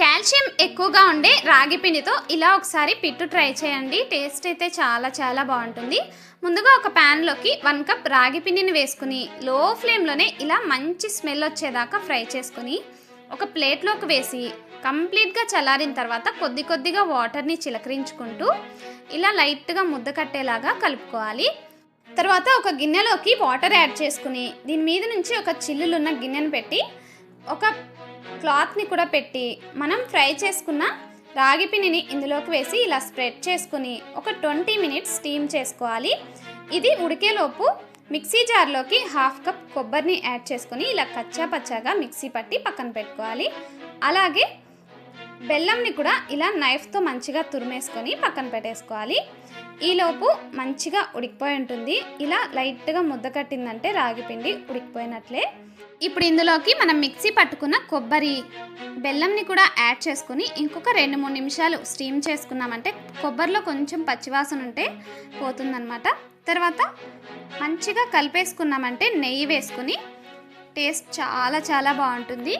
Calcium ఎక్కువగా ఉండే రాగి పిండితో ఇలా ఒకసారి పిట్టు ట్రై చేయండి. టేస్ట్ అయితే చాలా చాలా బాగుంటుంది. ముందుగా ఒక ప్యాన్లోకి 1 కప్ రాగి పిండిని వేసుకుని లో ఫ్లేమ్లోనే ఇలా మంచి స్మెల్ వచ్చేదాకా ఫ్రై చేసుకుని ఒక ప్లేట్లోకి వేసి కంప్లీట్గా చల్లారిన తర్వాత కొద్ది కొద్దిగా వాటర్ని చిలకరించుకుంటూ ఇలా లైట్గా ముద్ద కట్టేలాగా కలుపుకోవాలి. తర్వాత ఒక గిన్నెలోకి వాటర్ యాడ్ చేసుకుని దీని మీద నుంచి ఒక చిల్లులున్న గిన్నెను పెట్టి ఒక క్లాత్ని కూడా పెట్టి మనం ఫ్రై చేసుకున్న రాగి పిండిని ఇందులోకి వేసి ఇలా స్ప్రెడ్ చేసుకుని ఒక 20 మినిట్స్ స్టీమ్ చేసుకోవాలి. ఇది ఉడికేలోపు మిక్సీ జార్లోకి 1/2 కప్ కొబ్బరిని యాడ్ చేసుకుని ఇలా కచ్చా పచ్చాగా మిక్సీ పట్టి పక్కన పెట్టుకోవాలి. అలాగే బెల్లంని కూడా ఇలా నైఫ్తో మంచిగా తురిమేసుకొని పక్కన పెట్టేసుకోవాలి. ఈలోపు మంచిగా ఉడికిపోయి ఉంటుంది. ఇలా లైట్గా ముద్ద కట్టిందంటే రాగి పిండి ఉడికిపోయినట్లే. ఇప్పుడు ఇందులోకి మనం మిక్సీ పట్టుకున్న కొబ్బరి బెల్లంని కూడా యాడ్ చేసుకుని ఇంకొక 2-3 నిమిషాలు స్టీమ్ చేసుకున్నామంటే కొబ్బరిలో కొంచెం పచ్చివాసన ఉంటే పోతుందన్నమాట. తర్వాత మంచిగా కలిపేసుకున్నామంటే నెయ్యి వేసుకుని టేస్ట్ చాలా చాలా బాగుంటుంది.